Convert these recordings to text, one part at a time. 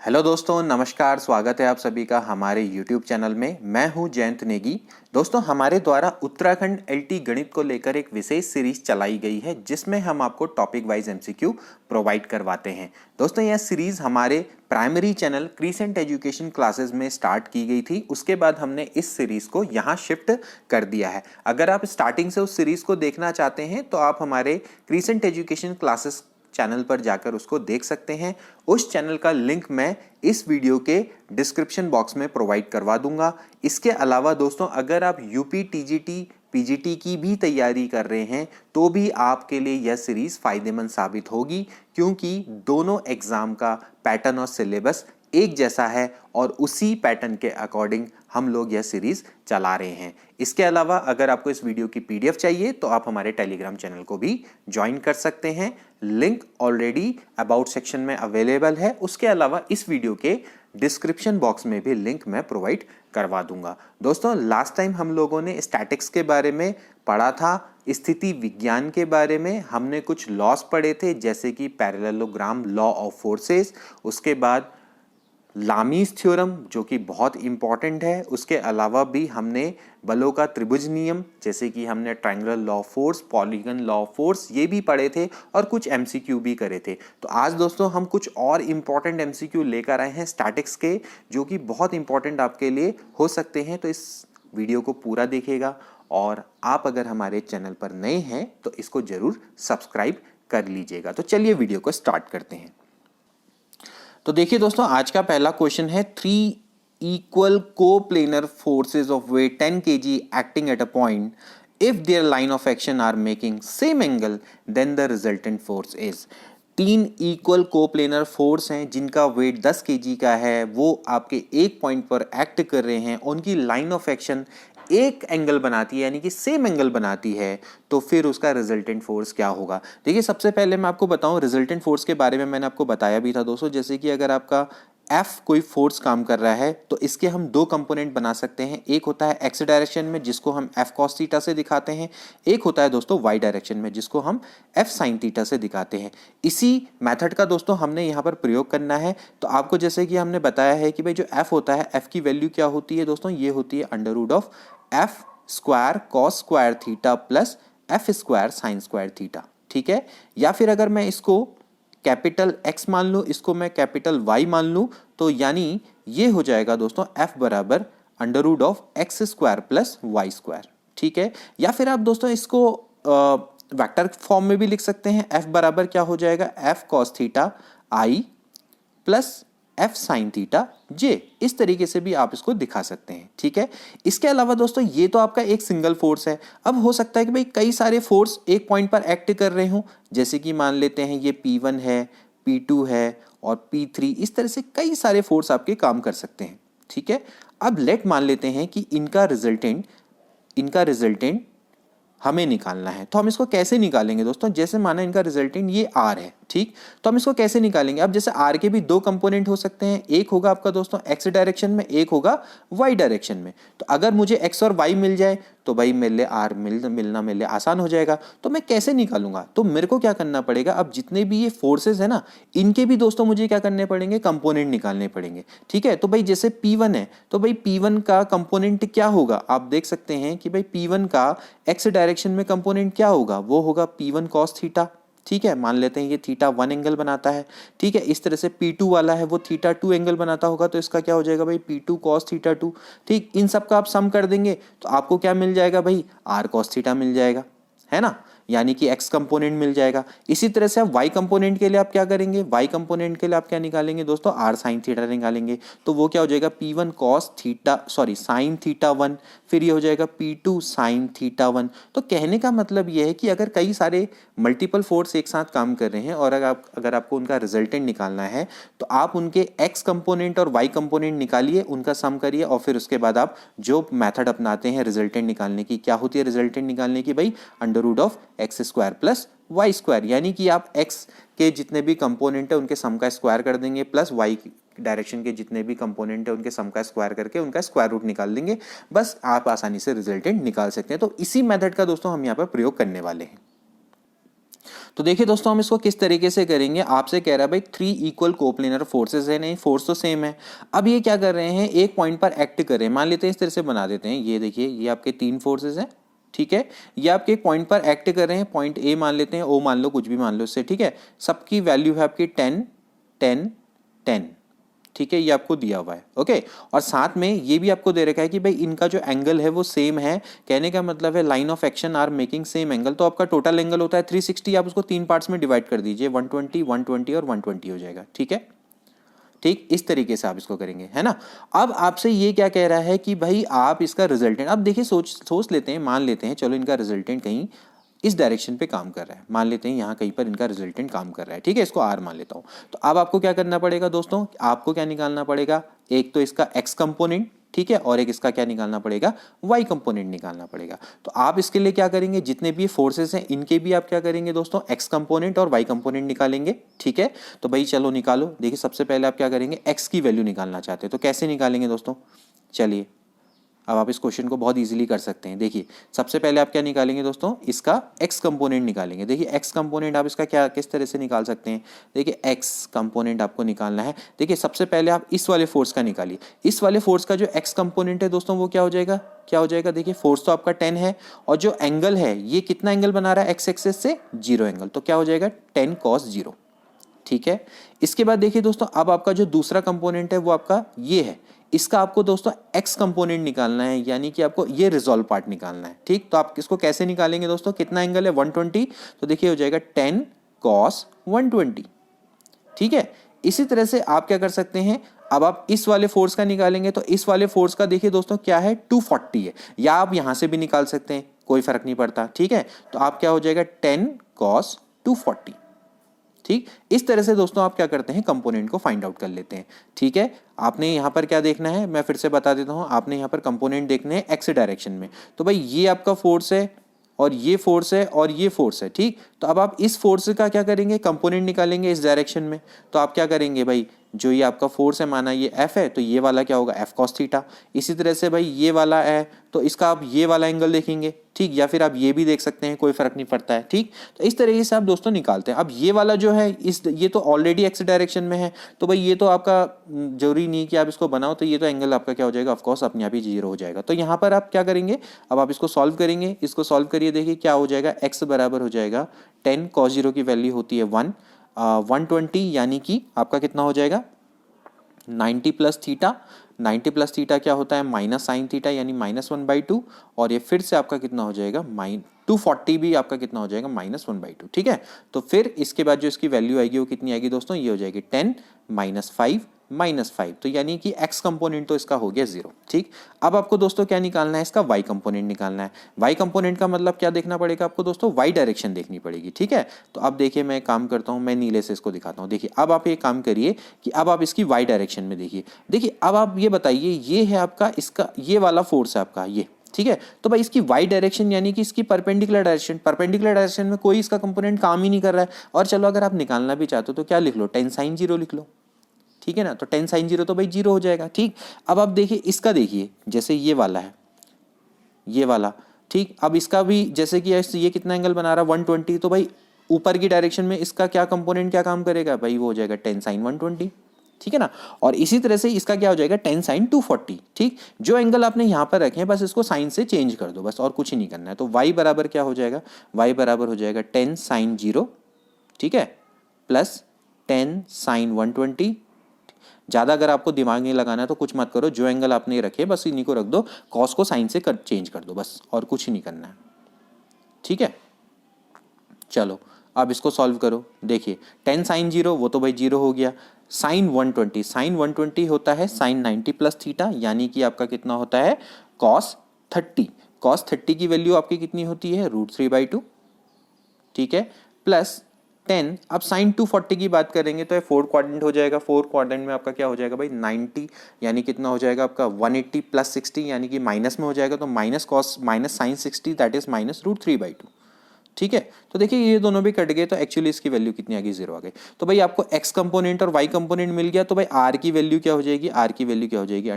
Hello दोस्तों, नमस्कार। स्वागत है आप सभी का हमारे यूट्यूब चैनल में। मैं हूं जयंत नेगी। दोस्तों, हमारे द्वारा उत्तराखंड एलटी गणित को लेकर एक विशेष सीरीज चलाई गई है जिसमें हम आपको टॉपिक वाइज एमसीक्यू प्रोवाइड करवाते हैं। दोस्तों, यह सीरीज हमारे primary channel crescent education classes में स्टार्ट की गई थी। उसके बाद हमने इस सीरीज को यहाँ शिफ्ट कर दिया है। अगर आप स्टार्टिंग से उस सीरीज को देखना चाहते हैं तो आप हमारे क्रीसेंट एजुकेशन क्लासेस चैनल पर जाकर उसको देख सकते हैं। उस चैनल का लिंक मैं इस वीडियो के डिस्क्रिप्शन बॉक्स में प्रोवाइड करवा दूंगा। इसके अलावा दोस्तों, अगर आप यूपी टीजीटी पीजीटी की भी तैयारी कर रहे हैं तो भी आपके लिए यह सीरीज फायदेमंद साबित होगी, क्योंकि दोनों एग्जाम का पैटर्न और सिलेबस एक जैसा है और उसी पैटर्न के अकॉर्डिंग हम लोग यह सीरीज चला रहे हैं। इसके अलावा अगर आपको इस वीडियो की पीडीएफ चाहिए तो आप हमारे टेलीग्राम चैनल को भी ज्वाइन कर सकते हैं। लिंक ऑलरेडी अबाउट सेक्शन में अवेलेबल है। उसके अलावा इस वीडियो के डिस्क्रिप्शन बॉक्स में भी लिंक मैं प्रोवाइड करवा दूंगा। दोस्तों, लास्ट टाइम हम लोगों ने स्टैटिक्स के बारे में पढ़ा था, स्थिति विज्ञान के बारे में हमने कुछ लॉस पढ़े थे, जैसे कि पैरेललोग्राम लॉ ऑफ फोर्सेस, उसके बाद लामीज थ्योरम जो कि बहुत इंपॉर्टेंट है। उसके अलावा भी हमने बलों का त्रिभुज नियम, जैसे कि हमने triangular law of force, polygon law of force, ये भी पढ़े थे और कुछ एमसीक्यू भी करे थे। तो आज दोस्तों हम कुछ और इंपॉर्टेंट एमसीक्यू लेकर आए हैं स्टैटिक्स के, जो कि बहुत इंपॉर्टेंट आपके लिए हो सकते हैं। तो इस वीडियो को पूरा देखिएगा और आप अगर हमारे चैनल पर नए हैं तो इसको जरूर सब्सक्राइब कर लीजिएगा। तो चलिए वीडियो को स्टार्ट करते हैं। तो देखिए दोस्तों, आज का पहला क्वेश्चन है 3 equal coplanar forces of weight 10 kg acting at a point if their line of action are making same angle then the resultant force is। 3 equal coplanar force हैं जिनका वेट 10 केजी का है, वो आपके एक पॉइंट पर act कर रहे हैं, उनकी लाइन ऑफ एक्शन एक एंगल बनाती है, यानी कि सेम एंगल बनाती है, तो फिर उसका रिजल्टेंट फोर्स क्या होगा। देखिए, सबसे पहले मैं आपको बताऊं रिजल्टेंट फोर्स के बारे में। मैंने आपको बताया भी था दोस्तों, जैसे कि अगर आपका F कोई फोर्स काम कर रहा है तो इसके हम दो कंपोनेंट बना सकते हैं। एक होता है एक्स डायरेक्शन में, जिसको हम F cos थीटा से दिखाते हैं। एक होता है दोस्तों वाई डायरेक्शन में, जिसको हम F sin थीटा से दिखाते हैं। इसी मेथड का दोस्तों हमने यहाँ पर प्रयोग करना है। तो आपको जैसे कि हमने बताया है कि भाई जो F होता है, F की वैल्यू क्या होती है दोस्तों, ये होती है under root of F square cos square theta plus F square sine square theta. ठीक है, या फिर अगर मैं इसको कैपिटल X मान लूँ, इसको मैं कैपिटल Y मान लूँ, तो यानी ये हो जाएगा दोस्तों F बराबर under root of X square plus Y square. ठीक है, या फिर आप दोस्तों इसको वेक्टर फॉर्म में भी लिख सकते हैं। F बराबर क्या हो जाएगा, F cos theta I plus F sine theta J। इस तरीके से भी आप इसको दिखा सकते हैं। ठीक है, इसके अलावा दोस्तों ये तो आपका एक सिंगल फोर्स है। अब हो सकता है कि भाई कई सारे फोर्स एक पॉइंट पर एक्ट कर रहे हों, जैसे कि मान लेते हैं ये P1 है, P2 है और P3। इस तरह से कई सारे फोर्स आपके काम कर सकते हैं। ठीक है, अब लेट मान लेते हैं कि इनका रिजल्टेंट हमें निकालना है। तो हम इसको कैसे निकालेंगे दोस्तों, जैसे माना इनका रिजल्टेंट ये R है, ठीक, तो हम इसको कैसे निकालेंगे। अब जैसे R के भी दो कंपोनेंट हो सकते हैं, एक होगा आपका दोस्तों X डायरेक्शन में, एक होगा Y डायरेक्शन में। तो अगर मुझे X और Y मिल जाए तो भाई मेरे लिए R मिलना मेरे लिए आसान हो जाएगा। तो मैं कैसे निकालूंगा, तो मेरे को क्या करना पड़ेगा, अब जितने भी ये फोर्सेज है ना, इनके भी दोस्तों मुझे क्या करने पड़ेंगे, कंपोनेंट निकालने पड़ेंगे। ठीक है, तो भाई जैसे P1 है तो भाई P1 का कंपोनेंट क्या होगा, आप देख सकते हैं कि भाई P1 का X डायरेक्शन में कंपोनेंट क्या होगा, वो होगा P1 cos थीटा। ठीक है, मान लेते हैं ये थीटा 1 एंगल बनाता है। ठीक है, इस तरह से P2 वाला है वो थीटा 2 एंगल बनाता होगा, तो इसका क्या हो जाएगा भाई P2 cos थीटा 2। ठीक, इन सब का आप सम कर देंगे तो आपको क्या मिल जाएगा भाई, R cos थीटा मिल जाएगा, है ना, यानी कि X कंपोनेंट मिल जाएगा। इसी तरह से आप Y कंपोनेंट के लिए आप क्या करेंगे, Y कंपोनेंट के लिए आप क्या निकालेंगे दोस्तों, R साइन थीटा निकालेंगे। तो वो क्या हो जाएगा P1 cos theta sine theta 1, फिर ये हो जाएगा P2 साइन थीटा 1। तो कहने का मतलब ये है कि अगर कई सारे मल्टीपल फोर्स एक साथ काम कर रहे हैं और अगर आपको उनका रिजल्टेंट निकालना है तो आप उनके X कंपोनेंट और Y कंपोनेंट निकालिए, उनका सम करिए और फिर उसके बाद आप जो मेथड अपनाते हैं रिजल्टेंट निकालने की, क्या होती है रिजल्टेंट निकालने की भाई, under root of X square plus Y square, यानी कि आप x के जितने भी कंपोनेंट है उनके सम का स्क्वायर कर देंगे, प्लस y डायरेक्शन के जितने भी कंपोनेंट है उनके सम का स्क्वायर करके उनका स्क्वायर रूट निकाल देंगे। बस आप आसानी से रिजल्टेंट निकाल सकते हैं। तो इसी मेथड का दोस्तों हम यहाँ पर प्रयोग करने वाले हैं। तो देखिए दोस्तों हम इसको किस तरीके से करेंगे, आपसे कह रहा है भाई 3 इक्वल कोप्लेनर फोर्सेस है, नहीं फोर्स तो सेम है। अब ये क्या कर रहे हैं, एक पॉइंट पर एक्ट कर रहे हैं, मान लेते हैं इस तरह से बना देते हैं, ये देखिए ये आपके 3 फोर्सेस हैं, ठीक है। ये आपके एक पॉइंट पर एक्ट कर रहे हैं, पॉइंट ए मान लेते हैं, ओ मान लो, कुछ भी मान लो इससे, ठीक है। सबकी वैल्यू है आपकी 10 10 10, ठीक है, ये आपको दिया हुआ है, ओके। और साथ में ये भी आपको दे रखा है कि भाई इनका जो एंगल है वो सेम है, कहने का मतलब है line of action are making same angle. तो आपका टोटल एंगल होता है 360, आप उसको 3 पार्ट्स में डिवाइड कर दीजिए, 120 120 और 120 हो जाएगा, ठीक है। ठीक इस तरीके से आप इसको करेंगे, है ना। अब आपसे ये क्या कह रहा है कि भाई आप इसका रिजल्टेंट, अब देखिए सोच लेते हैं, मान लेते हैं चलो इनका रिजल्टेंट कहीं इस डायरेक्शन पे काम कर रहा है, मान लेते हैं यहाँ कहीं पर इनका रिजल्टेंट काम कर रहा है, ठीक है, इसको आर मान लेता हूँ। तो अब आपको क्या करना पड़ेगा दोस्तों, आपको क्या निकालना पड़ेगा, एक तो इसका एक्स कंपोनेंट, ठीक है, और एक इसका क्या निकालना पड़ेगा, वाई कंपोनेंट निकालना पड़ेगा। तो आप इसके लिए क्या करेंगे, जितने भी फोर्सेस हैं इनके भी आप क्या करेंगे दोस्तों, एक्स कंपोनेंट और वाई कंपोनेंट निकालेंगे, ठीक है। तो भाई चलो निकालो, देखिए सबसे पहले आप क्या करेंगे, एक्स की वैल्यू निकालना चाहते हैं, तो कैसे निकालेंगे दोस्तों, चलिए अब आप इस क्वेश्चन को बहुत इजीली कर सकते हैं। देखिए सबसे पहले आप क्या निकालेंगे दोस्तों, इसका एक्स कंपोनेंट निकालेंगे। देखिए एक्स कंपोनेंट आप इसका क्या किस तरह से निकाल सकते हैं, देखिए एक्स कंपोनेंट आपको निकालना है। देखिए सबसे पहले आप इस वाले फोर्स का निकालिए, इस वाले फोर्स का जो एक्स कंपोनेंट है दोस्तों वो क्या हो जाएगा, क्या हो जाएगा, देखिए फोर्स तो आपका 10 है, और जो एंगल है ये कितना एंगल बना रहा है, एक्स एक्सिस से 0 एंगल, तो क्या हो जाएगा 10 cos 0, ठीक है। इसके बाद देखिए दोस्तों अब आपका जो दूसरा कंपोनेंट है वो आपका ये है, इसका आपको दोस्तों एक्स कंपोनेंट निकालना है, यानी कि आपको ये रिजॉल्व पार्ट निकालना है, ठीक। तो आप इसको कैसे निकालेंगे दोस्तों, कितना एंगल है 120, तो देखिए हो जाएगा 10 cos 120, ठीक है। इसी तरह से आप क्या कर सकते हैं, अब आप इस वाले फोर्स का निकालेंगे, तो इस वाले फोर्स का देखिए दोस्तों क्या है 240 है, या आप यहां से भी निकाल सकते हैं, कोई फर्क नहीं पड़ता, ठीक है। तो आप क्या हो जाएगा 10 cos 240, ठीक। इस तरह से दोस्तों आप क्या करते हैं, कंपोनेंट को फाइंड आउट कर लेते हैं, ठीक है। आपने यहाँ पर क्या देखना है, मैं फिर से बता देता हूँ, आपने यहाँ पर कंपोनेंट देखने हैं एक्स डायरेक्शन में। तो भाई ये आपका फोर्स है, और ये फोर्स है, और ये फोर्स है, ठीक। तो अब आप इस फोर्स का क्या करेंगे, कंपोनेंट निकालेंगे इस डायरेक्शन में। तो आप क्या करेंगे भाई, जो ये आपका फोर्स है, माना ये एफ है, तो ये वाला क्या होगा एफ कॉस थीटा। इसी तरह से भाई ये वाला है, तो इसका आप ये वाला एंगल देखेंगे, ठीक, या फिर आप ये भी देख सकते हैं, कोई फर्क नहीं पड़ता है, ठीक। तो इस तरीके से आप दोस्तों निकालते हैं। अब ये वाला जो है ये तो ऑलरेडी एक्स डायरेक्शन में है, तो भाई ये तो आपका जरूरी नहीं कि आप इसको बनाओ, तो ये तो एंगल आपका क्या हो जाएगा, ऑफकोर्स अपने आप ही 0 हो जाएगा। तो यहाँ पर आप क्या करेंगे, अब आप इसको सॉल्व करेंगे, इसको सॉल्व करिए, देखिए क्या हो जाएगा, एक्स बराबर हो जाएगा 10 cos 0 की वैल्यू होती है 1, 120, यानी कि आपका कितना हो जाएगा 90 प्लस थीटा, 90 प्लस थीटा क्या होता है माइनस साइन थीटा, यानी -1/2, और ये फिर से आपका कितना हो जाएगा 240 भी आपका कितना हो जाएगा -1/2, ठीक है। तो फिर इसके बाद जो इसकी वैल्यू आएगी वो कितनी आएगी दोस्तों, ये हो जाएगी 10 -5 तो यानी कि x कंपोनेंट तो इसका हो गया 0, ठीक। अब आपको दोस्तों क्या निकालना है, इसका y कंपोनेंट निकालना है। y कंपोनेंट का मतलब क्या देखना पड़ेगा आपको दोस्तों, y डायरेक्शन देखनी पड़ेगी, ठीक है। तो अब देखिए मैं काम करता हूँ, मैं नीले से इसको दिखाता हूँ। देखिए अब आप ये काम करिए कि अब आप इसकी y डायरेक्शन में देखिए, देखिए अब आप ये बताइए, ये है आपका इसका ये वाला फोर्स है आपका ये, ठीक है। तो भाई इसकी y डायरेक्शन यानी कि इसकी परपेंडिकुलर डायरेक्शन में कोई इसका कंपोनेंट काम ही नहीं कर रहा है। और चलो अगर आप निकालना भी चाहते हो तो क्या लिख लो, 10 sin 0 लिख लो, ठीक है ना। तो 10 sin 0 तो भाई 0 हो जाएगा, ठीक। अब आप देखिए इसका, देखिए जैसे ये वाला है, ये वाला, ठीक। अब इसका भी जैसे कि ये कितना एंगल बना रहा है 120, तो भाई ऊपर की डायरेक्शन में इसका क्या कंपोनेंट क्या काम करेगा भाई, वो हो जाएगा 10 sin 120, ठीक है ना। और इसी तरह से इसका क्या हो जाएगा 10 sin 240, ठीक। जो एंगल आपने यहाँ पर रखे हैं बस इसको साइन से चेंज कर दो, बस और कुछ ही नहीं करना है। तो y बराबर क्या हो जाएगा, y बराबर हो जाएगा 10 sin 0, ठीक है, प्लस 10 sin 120। ज़्यादा अगर आपको दिमाग नहीं लगाना है तो कुछ मत करो, जो एंगल आपने रखे बस इन्हीं को रख दो, कॉस को साइन से चेंज कर दो, बस और कुछ ही नहीं करना है, ठीक है। चलो अब इसको सॉल्व करो, देखिए 10 sin 0 वो तो भाई 0 हो गया, साइन 120 होता है साइन 90 प्लस थीटा, यानी कि आपका कितना होता है कॉस 30 की वैल्यू आपकी कितनी होती है √3/2, ठीक है, प्लस 10। अब साइन 240 की बात करेंगे तो ये 4 क्वाड्रेंट हो जाएगा, 4 क्वाड्रेंट में आपका क्या हो जाएगा भाई 90, यानी कितना हो जाएगा आपका 180 प्लस 60, यानी कि माइनस में हो जाएगा, तो माइनस साइन 60 दैट इज -√3/2, ठीक है। तो देखिए ये दोनों भी कट गए तो एक्चुअली इसकी वैल्यू कितनी आ गई, 0 आ गई। तो भाई आपको x कंपोनेंट और y कंपोनेंट मिल गया, तो भाई r की वैल्यू क्या हो जाएगी, r की वैल्यू क्या हो जाएगी,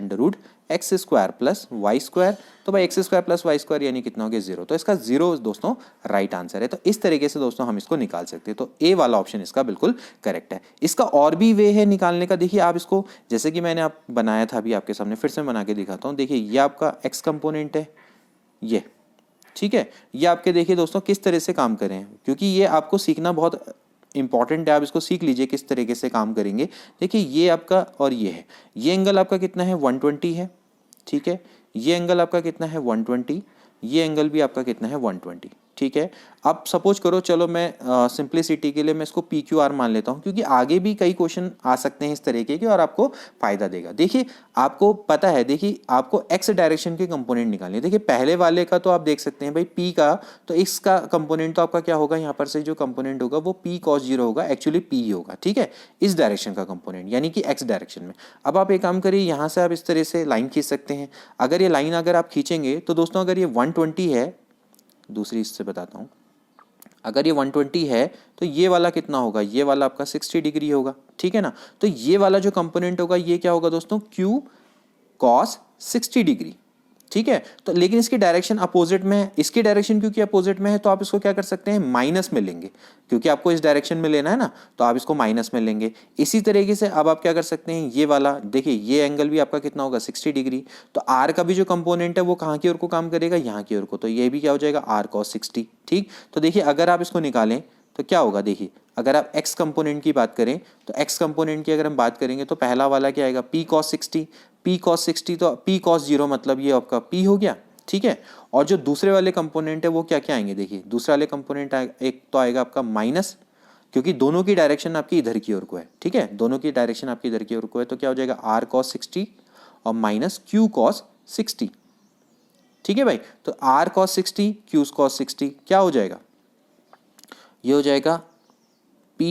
√x² प्लस y²। तो भाई x² प्लस y² यानी कितना हो गया, 0। तो इसका 0 दोस्तों राइट आंसर है। तो इस तरीके से दोस्तों हम इसको निकाल सकते हैं। तो ए वाला ऑप्शन इसका बिल्कुल करेक्ट है। इसका और भी वे है निकालने का। देखिए आप इसको, जैसे कि मैंने आप बनाया था अभी आपके सामने, फिर से बना के दिखाता हूँ। देखिए ये आपका x कंपोनेंट है, ये ठीक है। ये आपके देखिए दोस्तों किस तरह से काम करें, क्योंकि ये आपको सीखना बहुत इंपॉर्टेंट है। आप इसको सीख लीजिए किस तरीके से काम करेंगे। देखिए ये आपका और ये है, ये एंगल आपका कितना है, 120 है, ठीक है। ये एंगल आपका कितना है, 120। ये एंगल भी आपका कितना है, 120, ठीक है। अब सपोज करो, चलो मैं सिंप्लिसिटी के लिए मैं इसको PQR मान लेता हूँ, क्योंकि आगे भी कई क्वेश्चन आ सकते हैं इस तरीके के और आपको फायदा देगा। देखिए आपको पता है, देखिए आपको x डायरेक्शन के कंपोनेंट निकालने। देखिए पहले वाले का तो आप देख सकते हैं भाई p का, तो x का कंपोनेंट तो आपका क्या होगा, यहाँ पर से जो कंपोनेंट होगा वो p cos 0 होगा, एक्चुअली p ही होगा, ठीक है। इस डायरेक्शन का कंपोनेंट यानी कि x डायरेक्शन में। अब आप एक काम करिए, यहाँ से आप इस तरह से लाइन खींच सकते हैं। अगर ये लाइन अगर आप खींचेंगे तो दोस्तों अगर ये 120 है, दूसरी इससे बताता हूँ, अगर ये 120 है तो ये वाला कितना होगा, ये वाला आपका 60 डिग्री होगा, ठीक है ना। तो ये वाला जो कंपोनेंट होगा ये क्या होगा दोस्तों, Q cos 60 डिग्री, ठीक है। तो लेकिन इसकी डायरेक्शन अपोजिट में है, इसकी डायरेक्शन क्योंकि अपोजिट में है तो आप इसको क्या कर सकते हैं, माइनस में लेंगे, क्योंकि आपको इस डायरेक्शन में लेना है ना, तो आप इसको माइनस में लेंगे। इसी तरीके से अब आप क्या कर सकते हैं, ये वाला देखिए ये एंगल भी आपका कितना होगा, 60 डिग्री। तो आर का भी जो कंपोनेंट है वो कहाँ की ओर को काम करेगा, यहाँ की ओर को, तो ये भी क्या हो जाएगा, r cos 60, ठीक। तो देखिए अगर आप इसको निकालें तो क्या होगा, देखिए अगर आप x कंपोनेंट की बात करें तो x कंपोनेंट की अगर हम बात करेंगे तो पहला वाला क्या आएगा, p cos 60, p cos 60, तो p cos 0 मतलब ये आपका p हो गया, ठीक है। और जो दूसरे वाले कंपोनेंट है वो क्या क्या आएंगे, देखिए दूसरे वाले कंपोनेंट एक तो आएगा आपका माइनस, क्योंकि दोनों की डायरेक्शन आपकी इधर की ओर को है, ठीक है, दोनों की डायरेक्शन आपकी इधर की ओर को है। तो क्या हो जाएगा, r cos 60 और माइनस q cos 60, ठीक है भाई। तो r cos 60 q cos 60 क्या हो जाएगा, ये हो जाएगा p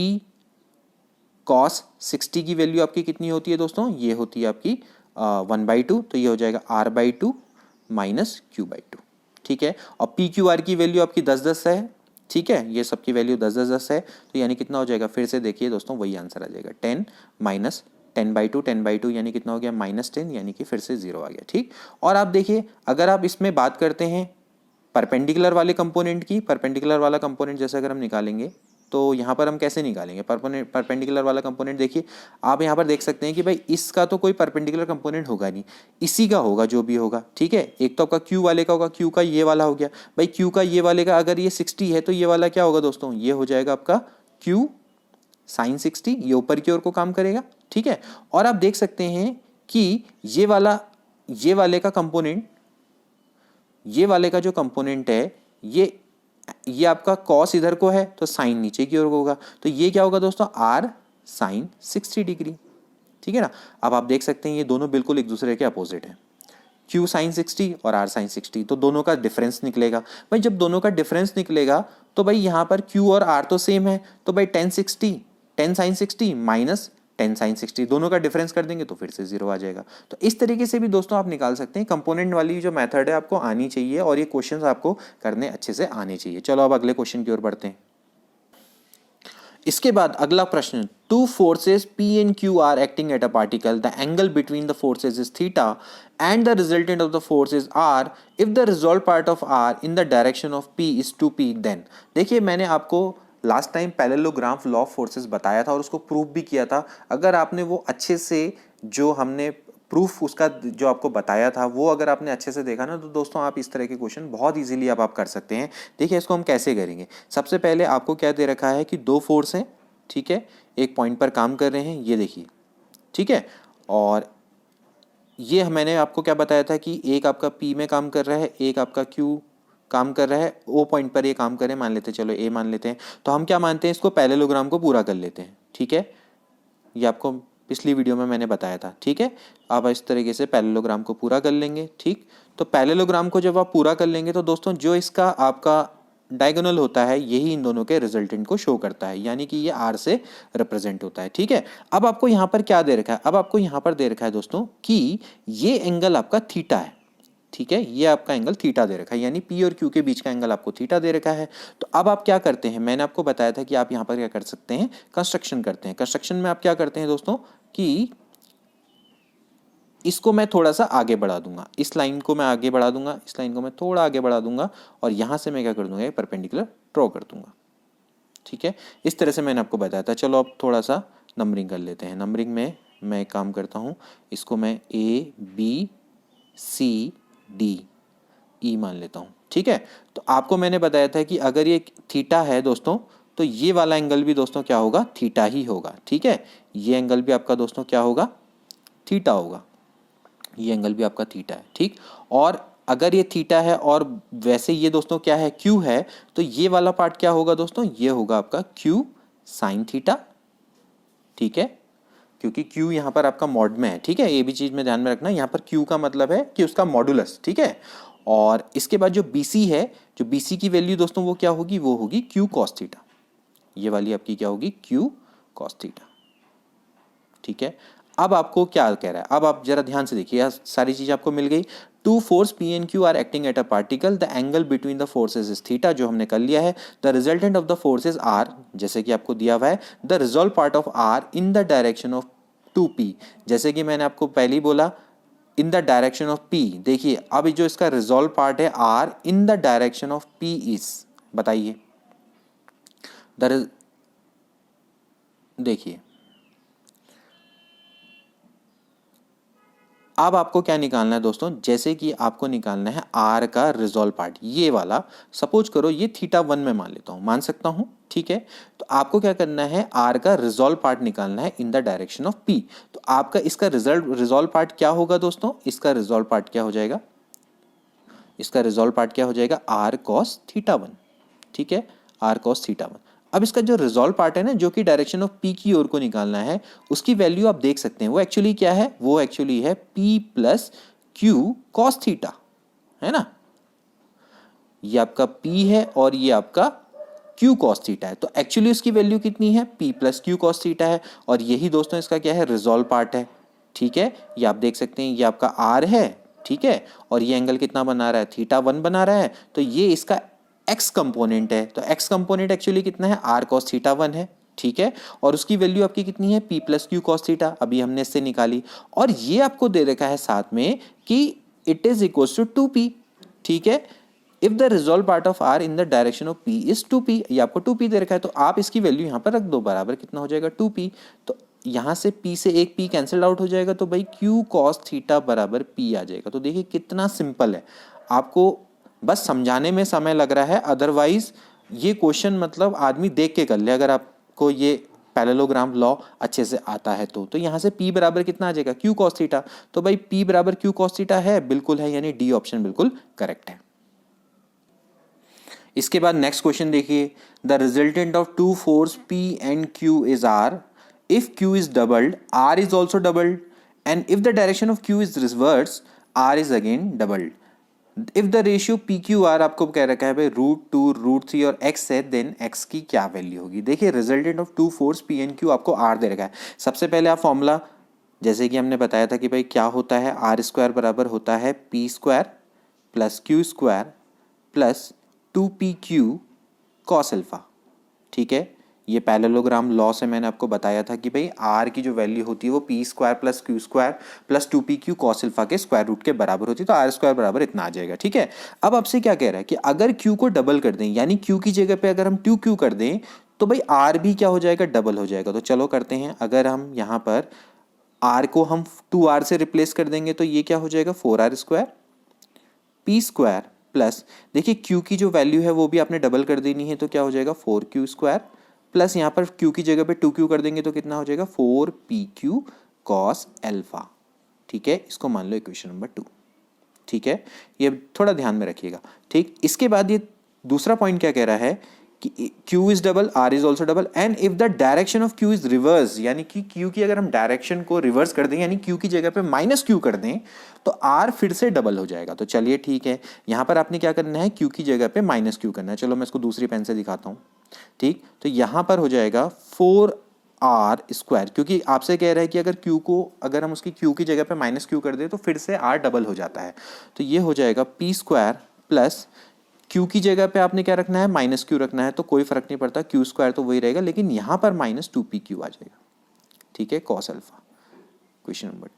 cos 60 की वैल्यू आपकी कितनी होती है दोस्तों, ये होती है आपकी 1/2, तो ये हो जाएगा r/2 माइनस q/2, ठीक है। और PQR की वैल्यू आपकी 10-10 है, ठीक है, ये सबकी वैल्यू 10-10 है, तो यानी कितना हो जाएगा, फिर से देखिए दोस्तों वही आंसर आ जाएगा, 10 माइनस 10/2 यानी कितना हो गया, -10, यानी कि फिर से 0 आ गया, ठीक। और आप देखिए अगर आप इसमें बात करते हैं परपेंडिकुलर वाले कंपोनेंट की, परपेंडिकुलर वाला कंपोनेंट जैसे अगर हम निकालेंगे तो यहाँ पर हम कैसे निकालेंगे परपेंडिकुलर वाला कंपोनेंट, देखिए आप यहाँ पर देख सकते हैं कि भाई इसका तो कोई परपेंडिकुलर कंपोनेंट होगा नहीं, इसी का होगा जो भी होगा, ठीक है। एक तो आपका Q वाले का होगा, Q का ये वाला हो गया भाई, Q का ये वाले का अगर ये 60 है तो ये वाला क्या होगा दोस्तों, ये हो जाएगा आपका Q sin 60, ये ऊपर की ओर को काम करेगा, ठीक है। और आप देख सकते हैं कि ये वाले का कंपोनेंट, ये वाले का जो कंपोनेंट है ये आपका cos इधर को है तो साइन नीचे की ओर होगा, तो ये क्या होगा दोस्तों, r sin 60 डिग्री, ठीक है ना। अब आप देख सकते हैं ये दोनों बिल्कुल एक दूसरे के अपोजिट हैं, Q sin 60 और R sin 60, तो दोनों का डिफरेंस निकलेगा। भाई जब दोनों का डिफरेंस निकलेगा तो भाई यहाँ पर Q और R तो सेम है, तो भाई 10 sin 60 माइनस 10 sin 60 दोनों का डिफरेंस कर देंगे तो फिर से 0 आ जाएगा। तो इस तरीके से भी दोस्तों आप निकाल सकते हैं। कंपोनेंट वाली जो मेथड है आपको आनी चाहिए और ये क्वेश्चंस आपको करने अच्छे से आने चाहिए। चलो अब अगले क्वेश्चन की ओर बढ़ते हैं। इसके बाद अगला प्रश्न, two forces P and Q are acting at a particle. The angle between the forces is theta and the resultant of the forces R. If the resolved part of R in the direction of P is 2P, then देखिए मैंने आपको last time parallelogram law of forces बताया था और उसको proof भी किया था। अगर आपने वो अच्छे से जो हमने प्रूफ उसका जो आपको बताया था वो अगर आपने अच्छे से देखा ना तो दोस्तों आप इस तरह के क्वेश्चन बहुत इजीली आप कर सकते हैं। देखिए इसको हम कैसे करेंगे, सबसे पहले आपको क्या दे रखा है कि दो फोर्स हैं, ठीक है, एक पॉइंट पर काम कर रहे हैं, ये देखिए, ठीक है। और ये मैंने आपको क्या बताया था कि एक आपका P में काम कर रहा है, एक आपका Q काम कर रहा है, O पॉइंट पर ये काम करे, मान लेते हैं, चलो A मान लेते हैं। तो हम क्या मानते हैं, इसको पैरेललोग्राम को पूरा कर लेते हैं, ठीक है। ये आपको पिछली वीडियो में मैंने बताया था, ठीक है। आप इस तरीके से पैरेललोग्राम को पूरा कर लेंगे, ठीक। तो पैरेललोग्राम को जब आप पूरा कर लेंगे तो दोस्तों जो इसका आपका डायगोनल होता है यही इन दोनों के रिजल्टेंट को शो करता है, यानी कि ये R से रिप्रेजेंट होता है, ठीक है। अब आपको यहाँ पर क्या दे रखा है, अब आपको यहाँ पर दे रखा है दोस्तों कि ये एंगल आपका थीटा है, ठीक है, ये आपका एंगल थीटा दे रखा है, यानी पी और क्यू के बीच का एंगल आपको थीटा दे रखा है। तो अब आप क्या करते हैं, मैंने आपको बताया था कि आप यहाँ पर क्या कर सकते हैं, कंस्ट्रक्शन करते हैं। कंस्ट्रक्शन में आप क्या करते हैं दोस्तों कि इसको मैं थोड़ा सा आगे बढ़ा दूंगा, इस लाइन को मैं आगे बढ़ा दूंगा, इस लाइन को मैं थोड़ा आगे बढ़ा दूंगा, और यहां से मैं क्या कर दूंगा, ये परपेंडिकुलर ड्रॉ कर दूंगा। ठीक है, इस तरह से मैंने आपको बताया था। चलो अब थोड़ा सा नंबरिंग कर लेते हैं। नंबरिंग में मैं एक काम करता हूँ, इसको मैं A B C D E मान लेता हूँ। ठीक है, तो आपको मैंने बताया था कि अगर ये थीटा है दोस्तों, तो ये वाला एंगल भी दोस्तों क्या होगा, थीटा ही होगा। ठीक है, ये एंगल भी आपका दोस्तों क्या होगा, थीटा होगा। ये एंगल भी आपका थीटा है। ठीक, और अगर ये थीटा है और वैसे ये दोस्तों क्या है, क्यू है, तो ये वाला पार्ट क्या होगा दोस्तों, ये होगा आपका क्यू साइन थीटा। ठीक है, क्योंकि क्यू यहाँ पर आपका मॉड में है। ठीक है, ये भी चीज में ध्यान में रखना, यहाँ पर क्यू का मतलब है कि उसका मॉडुलस। ठीक है, और इसके बाद जो बीसी है, जो बीसी की वैल्यू दोस्तों वो क्या होगी, वो होगी क्यू कॉस थीटा। ये वाली आपकी क्या होगी, क्यू कॉस थीटा। ठीक है, अब आपको क्या कह रहा है, अब आप जरा ध्यान से देखिए, सारी चीज आपको मिल गई। Two force P and Q are acting at a particle, the angle between the forces is theta, जो हमने कर लिया है। The resultant of the forces R, जैसे कि आपको दिया हुआ है, the resolve part of R in the direction of 2p, जैसे कि मैंने आपको पहले ही बोला, in the direction of p। देखिए अब जो इसका रिजॉल्व पार्ट है R in the direction of p is, बताइए देखिए अब आपको क्या निकालना है दोस्तों, जैसे कि आपको निकालना है आर का रिजॉल्व पार्ट, ये वाला। सपोज करो ये थीटा 1 में मान लेता हूं, मान सकता हूं। ठीक है, तो आपको क्या करना है, आर का रिजॉल्व पार्ट निकालना है इन द डायरेक्शन ऑफ पी। तो आपका इसका रिजॉल्व पार्ट क्या होगा दोस्तों, इसका रिजॉल्व पार्ट क्या हो जाएगा, इसका रिजॉल्व पार्ट क्या हो जाएगा, आर कॉस थीटा 1। ठीक है, आर कॉस थीटा 1। अब इसका जो रिजॉल्व पार्ट है ना, जो कि डायरेक्शन ऑफ पी की ओर को निकालना है, उसकी वैल्यू आप देख सकते हैं, वो एक्चुअली क्या है, वो एक्चुअली है P plus Q cos theta, है ना। ये आपका पी है और ये आपका क्यू कॉस थीटा है, तो एक्चुअली उसकी वैल्यू कितनी है, P plus Q cos theta है, और यही दोस्तों इसका क्या है, रिजॉल्व पार्ट है। ठीक है, ये आप देख सकते हैं, ये आपका आर है। ठीक है, और ये एंगल कितना बना रहा है, थीटा 1 बना रहा है, तो ये इसका एक्स कंपोनेंट है। तो एक्स कंपोनेंट एक्चुअली कितना है, आर कॉस थीटा 1 है। ठीक है, और उसकी वैल्यू आपकी कितनी है, P plus Q cos theta, अभी हमने इससे निकाली। और ये आपको दे रखा है साथ में कि it is equal to 2p। ठीक है, if the resolve part of R in the direction of P is 2p, ये आपको 2p दे रखा है, तो आप इसकी वैल्यू यहाँ पर रख दो, बराबर कितना हो जाएगा, 2p। तो यहाँ से p से एक p कैंसिल आउट हो जाएगा, तो भाई q cos थीटा बराबर p आ जाएगा। तो देखिए कितना सिंपल है, आपको बस समझाने में समय लग रहा है, अदरवाइज ये क्वेश्चन मतलब आदमी देख के कर ले, अगर आपको ये पैरेललोग्राम लॉ अच्छे से आता है तो यहाँ से p बराबर कितना आ जाएगा, q cos थीटा। तो भाई p बराबर q cos थीटा है, बिल्कुल है, यानी डी ऑप्शन बिल्कुल करेक्ट है। इसके बाद नेक्स्ट क्वेश्चन देखिए, the resultant of two force P and Q is R, if Q is doubled R is also doubled, and if the direction of Q is reverse R is again doubled. If the ratio PQR आपको कह रखा है भाई √2 √3 और x है, then x की क्या value होगी। देखिए resultant of two force P and Q आपको R दे रखा है। सबसे पहले आप फॉर्मूला, जैसे कि हमने बताया था कि भाई क्या होता है, R स्क्वायर बराबर होता है P square plus Q square plus 2PQ cos alpha. ठीक है, ये पैरेललोग्राम लॉ से मैंने आपको बताया था कि भाई आर की जो वैल्यू होती है वो P square plus Q square plus 2PQ cos alpha के स्क्वायर रूट के बराबर होती है, तो आर स्क्वायर बराबर इतना आ जाएगा। ठीक है, अब आपसे क्या कह रहा है कि अगर क्यू को डबल कर दें, यानी क्यू की जगह पे अगर हम 2Q कर दें, तो भाई आर भी क्या हो जाएगा, डबल हो जाएगा। तो चलो करते हैं, अगर हम यहाँ पर आर को हम 2R से रिप्लेस कर देंगे, तो ये क्या हो जाएगा, 4R square P square plus, देखिए क्यू की जो वैल्यू है वो भी आपने डबल कर देनी है, तो क्या हो जाएगा 4Q स्क्वायर प्लस यहाँ पर क्यू की जगह पे 2Q कर देंगे, तो कितना हो जाएगा 4PQ कॉस अल्फा। ठीक है, इसको मान लो इक्वेशन नंबर 2। ठीक है, ये थोड़ा ध्यान में रखिएगा। ठीक, इसके बाद ये दूसरा पॉइंट क्या कह रहा है कि Q is double, R is also double, and if the direction of Q is reverse, यानी कि Q की अगर हम डायरेक्शन को रिवर्स कर दें, यानी Q की जगह पे -Q कर दें, तो R फिर से डबल हो जाएगा। तो चलिए ठीक है, यहां पर आपने क्या करना है, Q की जगह पे -Q करना है। चलो मैं इसको दूसरी पेन से दिखाता हूं। ठीक, तो यहां पर हो जाएगा 4 आर स्क्वायर, क्योंकि आपसे कह रहा है कि अगर क्यू को, अगर हम उसकी क्यू की जगह पे माइनस क्यू कर दें तो फिर से आर डबल हो जाता है। तो ये हो जाएगा पी स्क्वायर प्लस क्यू की जगह पे आपने क्या रखना है, माइनस क्यू रखना है, तो कोई फर्क नहीं पड़ता, क्यू स्क्वायर तो वही रहेगा, लेकिन यहाँ पर माइनस 2pq आ जाएगा। ठीक है, कॉस अल्फा, क्वेश्चन नंबर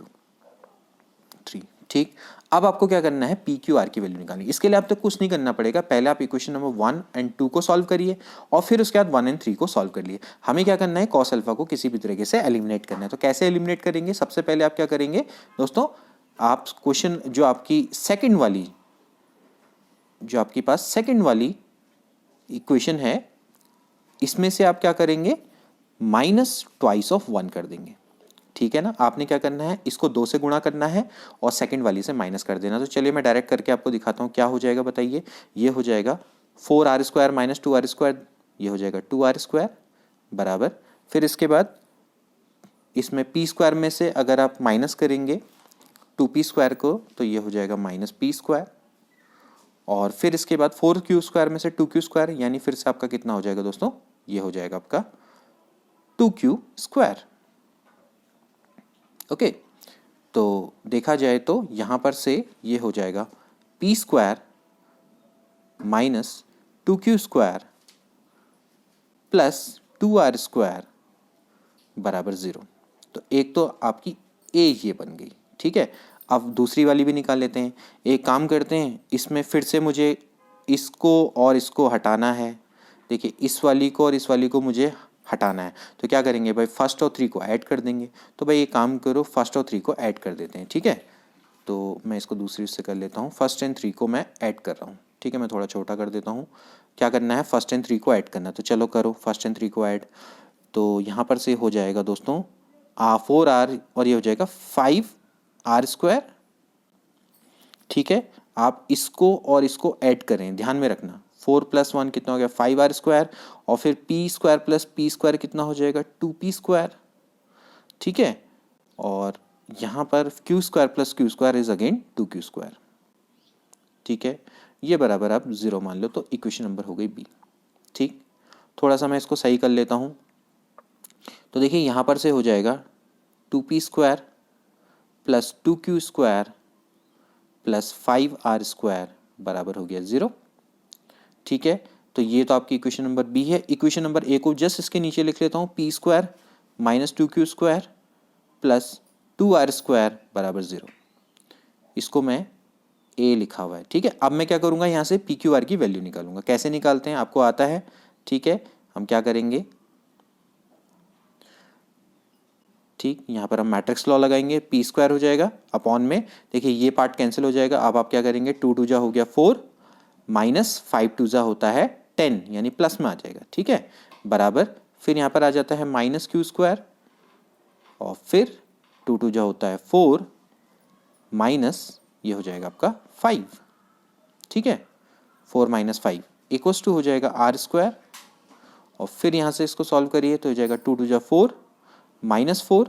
3। ठीक, अब आपको क्या करना है, पी क्यू आर की वैल्यू निकालनी है। इसके लिए आप तो कुछ नहीं करना पड़ेगा, पहले आप इक्वेशन नंबर 1 एंड 2 को सॉल्व करिए और फिर उसके बाद 1 एंड 3 को सॉल्व कर लिए। हमें क्या करना है, कॉस अल्फा को किसी भी तरीके से एलिमिनेट करना है। तो कैसे एलिमिनेट करेंगे, सबसे पहले आप क्या करेंगे दोस्तों, आप क्वेश्चन जो आपकी सेकंड वाली, जो आपके पास सेकंड वाली इक्वेशन है, इसमें से आप क्या करेंगे, माइनस ट्वाइस ऑफ 1 कर देंगे। ठीक है ना, आपने क्या करना है, इसको 2 से गुणा करना है और सेकंड वाली से माइनस कर देना। तो चलिए मैं डायरेक्ट करके आपको दिखाता हूँ क्या हो जाएगा, बताइए। ये हो जाएगा 4r square minus 2r square, ये हो जाएगा 2r स्क्वायर बराबर, फिर इसके बाद इसमें p स्क्वायर में से अगर आप माइनस करेंगे 2p स्क्वायर को तो ये हो जाएगा माइनस p स्क्वायर, और फिर इसके बाद 4q स्क्वायर में से 2q स्क्वायर, यानी फिर से आपका कितना हो जाएगा दोस्तों, ये हो जाएगा आपका 2q स्क्वायर। ओके, तो देखा जाए तो यहाँ पर से ये हो जाएगा p square minus 2q square plus 2r square बराबर 0। तो एक तो आपकी a ये बन गई। ठीक है, अब दूसरी वाली भी निकाल लेते हैं। एक काम करते हैं, इसमें फिर से मुझे इसको और इसको हटाना है। देखिए, इस वाली को और इस वाली को मुझे हटाना है, तो क्या करेंगे भाई, फर्स्ट और 3 को ऐड कर देंगे। तो भाई एक काम करो, फर्स्ट और 3 को ऐड कर देते हैं। ठीक है, तो मैं इसको दूसरी से कर लेता हूँ, फर्स्ट एंड 3 को मैं ऐड कर रहा हूँ। ठीक है, मैं थोड़ा छोटा कर देता हूँ। क्या करना है, फर्स्ट एंड 3 को ऐड करना है, तो चलो करो फर्स्ट एंड 3 को ऐड। तो यहाँ पर से हो जाएगा दोस्तों 4r और ये हो जाएगा 5r स्क्वायर। ठीक है, आप इसको और इसको ऐड करें, ध्यान में रखना, 4 + 1 कितना हो गया, 5r स्क्वायर, और फिर p square plus p square कितना हो जाएगा, 2p स्क्वायर। ठीक है, और यहाँ पर q square plus q square is again 2q square. ठीक है, ये बराबर आप 0 मान लो, तो इक्वेशन नंबर हो गई बी। ठीक, थोड़ा सा मैं इसको सही कर लेता हूँ। तो देखिए यहाँ पर से हो जाएगा 2p square plus 2q square plus 5r square बराबर हो गया 0। ठीक है, तो ये तो आपकी इक्वेशन नंबर बी है। इक्वेशन नंबर ए को जस्ट इसके नीचे लिख लेता हूँ, p square minus 2q square plus 2r square बराबर 0। इसको मैं ए लिखा हुआ है। ठीक है, अब मैं क्या करूँगा, यहाँ से पी क्यू आर की वैल्यू निकालूंगा। कैसे निकालते हैं, आपको आता है। ठीक है, हम क्या करेंगे, ठीक, यहाँ पर हम मैट्रिक्स लॉ लगाएंगे, पी स्क्वायर हो जाएगा अपॉन में, देखिए ये पार्ट कैंसिल हो जाएगा। अब आप क्या करेंगे, 2 2 जा हो गया 4 माइनस 5 2 जा होता है 10, यानी प्लस में आ जाएगा। ठीक है, बराबर, फिर यहाँ पर आ जाता है माइनस क्यू स्क्वायर, और फिर 2 2 जा होता है 4 माइनस ये हो जाएगा आपका 5। ठीक है, 4 माइनस 5 इक्वल्स टू हो जाएगा आर स्क्वायर, और फिर यहाँ से इसको सॉल्व करिए तो हो जाएगा 2 2 जा 4 माइनस 4,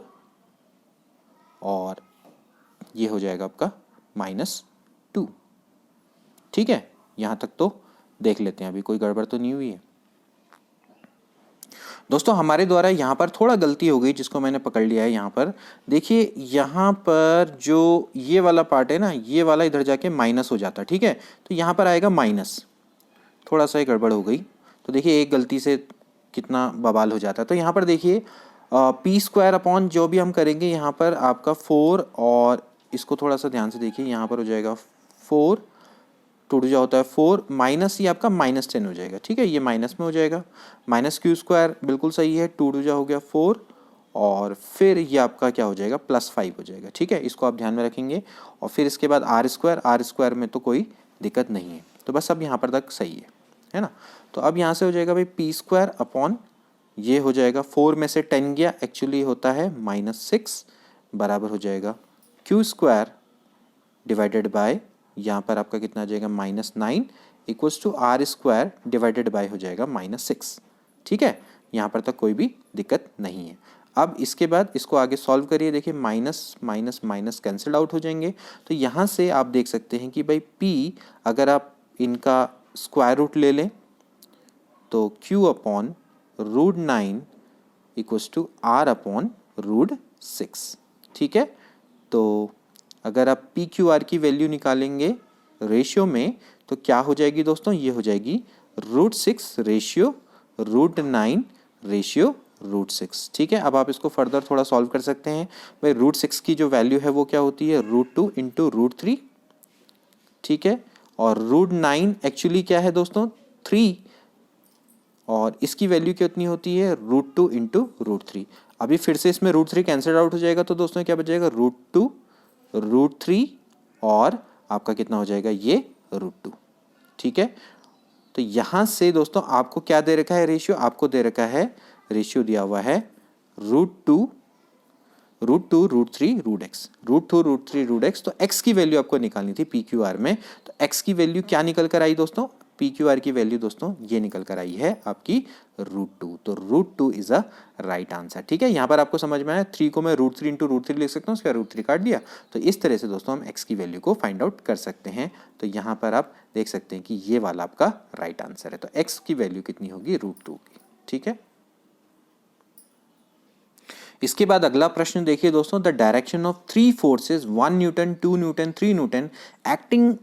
और ये हो जाएगा आपका माइनस 2। ठीक है, यहाँ तक तो देख लेते हैं, अभी कोई गड़बड़ तो नहीं हुई है दोस्तों। हमारे द्वारा यहाँ पर थोड़ा गलती हो गई, जिसको मैंने पकड़ लिया है। यहाँ पर देखिए, यहाँ पर जो ये वाला पार्ट है ना, ये वाला इधर जाके माइनस हो जाता है। ठीक है, तो यहाँ पर आएगा माइनस, थोड़ा सा गड़बड़ हो गई। तो देखिए एक गलती से कितना बवाल हो जाता है। तो यहाँ पर देखिए पी स्क्वायर अपॉन जो भी हम करेंगे, यहाँ पर आपका 4, और इसको थोड़ा सा ध्यान से देखिए, यहाँ पर हो जाएगा 4, 2 जो होता है 4 माइनस, ये आपका -10 हो जाएगा। ठीक है, ये माइनस में हो जाएगा, माइनस क्यू स्क्वायर बिल्कुल सही है, 2 2 हो गया 4, और फिर ये आपका क्या हो जाएगा, +5 हो जाएगा। ठीक है, इसको आप ध्यान में रखेंगे, और फिर इसके बाद आर स्क्वायर में तो कोई दिक्कत नहीं है। तो बस अब यहाँ पर तक सही है ना। तो अब यहाँ से हो जाएगा भाई पी स्क्वायर अपॉन, ये हो जाएगा 4 में से 10 गया, एक्चुअली होता है -6, बराबर हो जाएगा क्यू स्क्वायर डिवाइडेड बाय, यहाँ पर आपका कितना आ जाएगा -9 equals to R square divided by हो जाएगा -6। ठीक है, यहाँ पर तक कोई भी दिक्कत नहीं है। अब इसके बाद इसको आगे सॉल्व करिए, देखिए minus minus minus cancel out हो जाएंगे। तो यहाँ से आप देख सकते हैं कि भाई p, अगर आप इनका स्क्वायर रूट ले लें तो q upon √9 equals to R upon root 6। ठीक है, तो अगर आप पी क्यू आर की वैल्यू निकालेंगे रेशियो में तो क्या हो जाएगी दोस्तों, ये हो जाएगी root 6 ratio root 9 ratio root 6। ठीक है, अब आप इसको फर्दर थोड़ा सॉल्व कर सकते हैं। भाई रूट 6 की जो वैल्यू है वो क्या होती है, रूट 2 इंटू रूट 3। ठीक है, और रूट 9 एक्चुअली क्या है दोस्तों, 3, और इसकी वैल्यू कितनी होती है, रूट 2 इंटू रूट 3। अभी फिर से इसमें रूट 3 कैंसिल आउट हो जाएगा, तो दोस्तों क्या बच जाएगा, रूट 2 रूट 3 और आपका कितना हो जाएगा, ये रूट 2। ठीक है, तो यहाँ से दोस्तों आपको क्या दे रखा है रेशियो, आपको दे रखा है रेशियो दिया हुआ है root 2 root 3 root X, root 2 root 3 root X. तो एक्स की वैल्यू आपको निकालनी थी पी क्यू आर में, तो एक्स की वैल्यू क्या निकल कर आई दोस्तों, पी क्यू आर की वैल्यू दोस्तों ये निकल कर आई है आपकी रूट 2। तो root 2 is a right answer. ठीक है, यहाँ पर आपको समझ में आया, 3 को मैं रूट 3 इंटू रूट 3 लिख सकता हूँ, उसका रूट 3 काट दिया। तो इस तरह से दोस्तों हम एक्स की वैल्यू को फाइंड आउट कर सकते हैं। तो यहाँ पर आप देख सकते हैं कि ये वाला आपका राइट आंसर है। तो एक्स की वैल्यू कितनी होगी, रूट 2 की। ठीक है, इसके बाद अगला प्रश्न देखिए दोस्तों, the direction of 3 forces 1 newton 2 newton 3 newton acting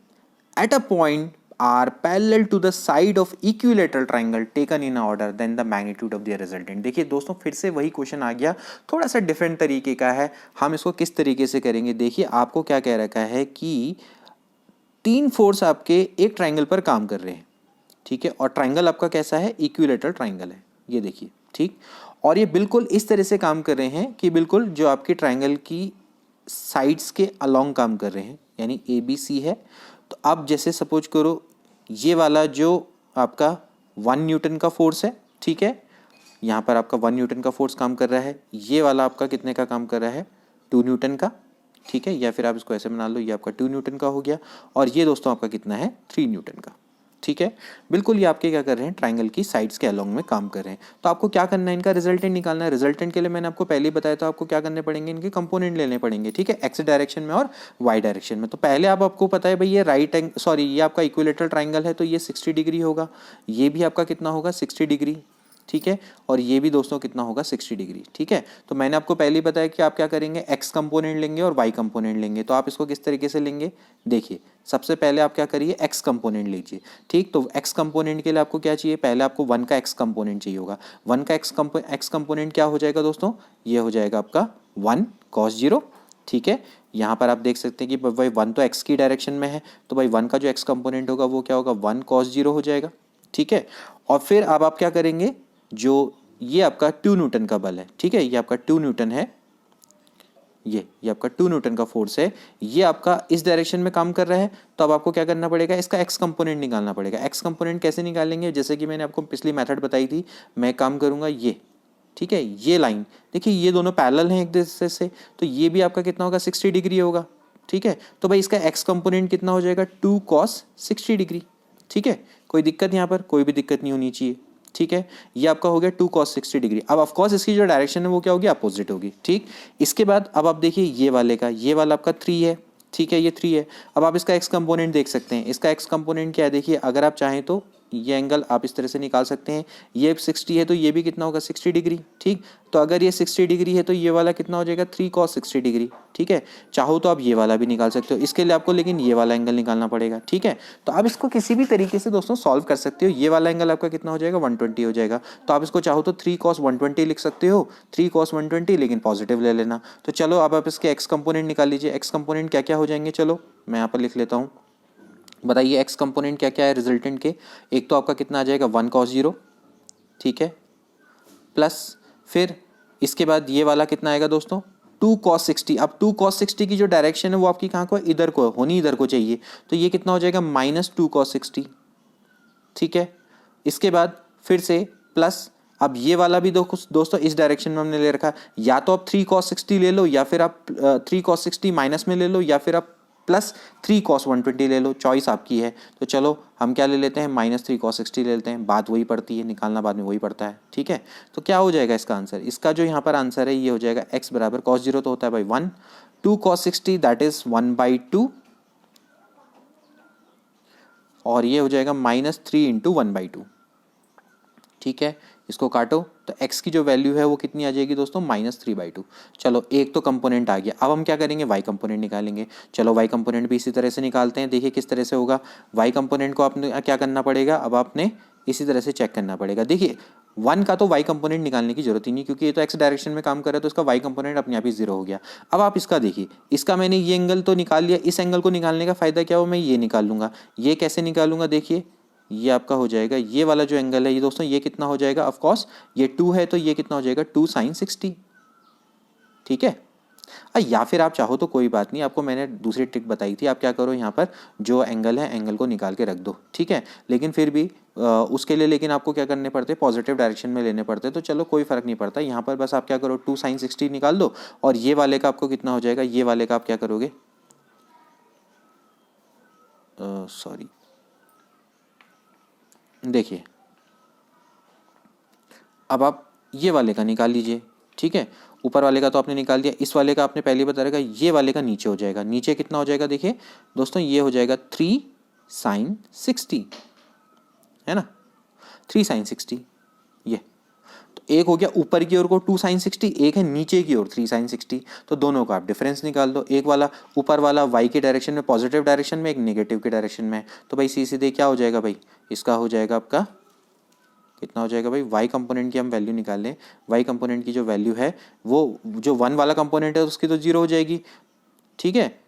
at a point are parallel to the side of equilateral triangle taken in order then the magnitude of the resultant. देखिए दोस्तों फिर से वही क्वेश्चन आ गया, थोड़ा सा डिफरेंट तरीके का है। हम इसको किस तरीके से करेंगे, देखिए आपको क्या कह रखा है कि 3 फोर्स आपके एक ट्राइंगल पर काम कर रहे हैं। ठीक है, और ट्राइंगल आपका कैसा है, इक्विलेटरल ट्राइंगल है, ये देखिए। ठीक, और ये बिल्कुल इस तरह से काम कर रहे हैं कि बिल्कुल जो आपके ट्राइंगल की साइड्स के अलोंग काम कर रहे हैं, यानी ए बी सी है। तो अब जैसे सपोज करो ये वाला जो आपका 1 न्यूटन का फोर्स है, ठीक है, यहाँ पर आपका 1 न्यूटन का फोर्स काम कर रहा है, ये वाला आपका कितने का काम कर रहा है, 2 न्यूटन का। ठीक है, या फिर आप इसको ऐसे बना लो, ये आपका 2 न्यूटन का हो गया, और ये दोस्तों आपका कितना है, 3 न्यूटन का। ठीक है, बिल्कुल ये आपके क्या कर रहे हैं, ट्राइंगल की साइड्स के अलोंग में काम कर रहे हैं। तो आपको क्या करना है, इनका रिजल्टेंट निकालना है। रिजल्टेंट के लिए मैंने आपको पहले ही बताया, तो आपको क्या करने पड़ेंगे, इनके कंपोनेंट लेने पड़ेंगे। ठीक है, एक्स डायरेक्शन में और वाई डायरेक्शन में। तो पहले आपको पता है भाई ये ये आपका इक्विलेटरल ट्राइंगल है, तो ये 60 डिग्री होगा, ये भी आपका कितना होगा, 60 डिग्री। ठीक है, और ये भी दोस्तों कितना होगा, 60 डिग्री। ठीक है, तो मैंने आपको पहले ही बताया कि आप क्या करेंगे, एक्स कंपोनेंट लेंगे और वाई कंपोनेंट लेंगे। तो आप इसको किस तरीके से लेंगे, देखिए सबसे पहले आप क्या करिए, एक्स कंपोनेंट लीजिए। ठीक, तो एक्स कंपोनेंट के लिए आपको क्या चाहिए, पहले आपको 1 का एक्स कंपोनेंट चाहिए होगा। 1 का एक्स कंपोनेंट क्या हो जाएगा दोस्तों, ये हो जाएगा आपका 1 cos 0। ठीक है, यहाँ पर आप देख सकते हैं कि भाई 1 तो एक्स की डायरेक्शन में है, तो भाई 1 का जो एक्स कंपोनेंट होगा वो क्या होगा, 1 cos 0 हो जाएगा। ठीक है, और फिर अब आप क्या करेंगे, जो ये आपका 2 न्यूटन का बल है, ठीक है, ये आपका 2 न्यूटन है, ये आपका 2 न्यूटन का फोर्स है, ये आपका इस डायरेक्शन में काम कर रहा है। तो अब आपको क्या करना पड़ेगा, इसका एक्स कंपोनेंट निकालना पड़ेगा। एक्स कंपोनेंट कैसे निकालेंगे, जैसे कि मैंने आपको पिछली मेथड बताई थी, मैं काम करूंगा ये। ठीक है, ये लाइन देखिए, ये दोनों पैरेलल हैं एक दूसरे से, तो ये भी आपका कितना होगा, 60 डिग्री होगा। ठीक है, तो भाई इसका एक्स कंपोनेंट कितना हो जाएगा, 2 cos 60 डिग्री। ठीक है, कोई दिक्कत यहाँ पर, कोई भी दिक्कत नहीं होनी चाहिए। ठीक है, ये आपका हो गया 2 cos 60 डिग्री। अब ऑफ कोर्स इसकी जो डायरेक्शन है वो क्या होगी, अपोजिट होगी। ठीक, इसके बाद अब आप देखिए ये वाले का, ये वाला आपका 3 है। ठीक है, ये 3 है। अब आप इसका एक्स कंपोनेंट देख सकते हैं, इसका एक्स कंपोनेंट क्या है, देखिए अगर आप चाहें तो ये एंगल आप इस तरह से निकाल सकते हैं, ये 60 है तो ये भी कितना होगा, 60 डिग्री। ठीक, तो अगर ये 60 डिग्री है तो ये वाला कितना हो जाएगा, 3 cos 60 डिग्री। ठीक है, चाहो तो आप ये वाला भी निकाल सकते हो, इसके लिए आपको लेकिन ये वाला एंगल निकालना पड़ेगा। ठीक है, तो आप इसको किसी भी तरीके से दोस्तों सॉल्व कर सकते हो। ये वाला एंगल आपका कितना हो जाएगा, 120 हो जाएगा। तो आप इसको चाहो तो 3 cos 120 लिख सकते हो, 3 cos 120, लेकिन पॉजिटिव ले लेना। तो चलो अब आप इसके एक्स कंपोनेंट निकाल लीजिए। एक्स कंपोनेंट क्या क्या हो जाएंगे, चलो मैं यहाँ पर लिख लेता हूँ। बताइए एक्स कंपोनेंट क्या क्या है रिजल्टेंट के। एक तो आपका कितना आ जाएगा, 1 cos 0। ठीक है, प्लस फिर इसके बाद ये वाला कितना आएगा दोस्तों, 2 cos 60। अब 2 cos 60 की जो डायरेक्शन है वो आपकी कहाँ को, इधर को होनी, इधर को चाहिए, तो ये कितना हो जाएगा, -2 cos 60। ठीक है, इसके बाद फिर से प्लस, अब ये वाला भी दोस्तों इस डायरेक्शन में हमने ले रखा, या तो आप 3 cos 60 ले लो, या फिर आप 3 cos 60 माइनस में ले लो, या फिर आप प्लस 3 cos 120 ले लो, चॉइस आपकी है। तो चलो हम क्या ले लेते हैं, -3 cos 60 ले लेते हैं, बात वही पड़ती है, निकालना बाद में वही पड़ता है। ठीक है, तो क्या हो जाएगा इसका आंसर, इसका जो यहाँ पर आंसर है ये हो जाएगा x बराबर cos 0 तो होता है भाई 1, 2 cos 60 दैट इज 1/2, और ये हो जाएगा -3 × 1/2। ठीक है, इसको काटो तो x की जो वैल्यू है वो कितनी आ जाएगी दोस्तों, -3/2। चलो एक तो कंपोनेंट आ गया, अब हम क्या करेंगे, y कंपोनेंट निकालेंगे। चलो y कंपोनेंट भी इसी तरह से निकालते हैं, देखिए किस तरह से होगा। y कंपोनेंट को आपने क्या करना पड़ेगा, अब आपने इसी तरह से चेक करना पड़ेगा। देखिए 1 का तो y कंपोनेंट निकालने की जरूरत ही नहीं, क्योंकि ये तो x डायरेक्शन में काम कर रहा है, तो इसका y कंपोनेंट अपने आप ही 0 हो गया। अब आप इसका देखिए, इसका मैंने ये एंगल तो निकाल लिया, इस एंगल को निकालने का फायदा क्या हो, मैं ये निकाल लूंगा। ये कैसे निकालूंगा, देखिए ये आपका हो जाएगा, ये वाला जो एंगल है ये दोस्तों ये कितना हो जाएगा, ऑफ कोर्स ये 2 है तो ये कितना हो जाएगा 2 sin 60। ठीक है, या फिर आप चाहो तो कोई बात नहीं, आपको मैंने दूसरी ट्रिक बताई थी, आप क्या करो यहाँ पर जो एंगल है एंगल को निकाल के रख दो। ठीक है, लेकिन फिर भी उसके लिए लेकिन आपको क्या करने पड़ते, पॉजिटिव डायरेक्शन में लेने पड़ते। तो चलो कोई फर्क नहीं पड़ता, यहाँ पर बस आप क्या करो 2 sin 60 निकाल दो, और ये वाले का आपको कितना हो जाएगा, ये वाले का आप क्या करोगे, सॉरी देखिए अब आप ये वाले का निकाल लीजिए। ठीक है, ऊपर वाले का तो आपने निकाल दिया, इस वाले का आपने पहले बता रखा, ये वाले का नीचे हो जाएगा। नीचे कितना हो जाएगा, देखिए दोस्तों ये हो जाएगा 3 sin 60, है ना, 3 sin 60। ये तो एक हो गया ऊपर की ओर को 2 sin 60, एक है नीचे की ओर 3 sin 60। तो दोनों का आप डिफरेंस निकाल दो, एक वाला ऊपर वाला y के डायरेक्शन में पॉजिटिव डायरेक्शन में, एक नेगेटिव के डायरेक्शन में। तो भाई सीधे क्या हो जाएगा भाई, इसका हो जाएगा आपका कितना हो जाएगा भाई, y कंपोनेंट की हम वैल्यू निकाल लें। y कंपोनेंट की जो वैल्यू है वो जो 1 वाला कंपोनेंट है उसकी तो 0 हो जाएगी। ठीक है,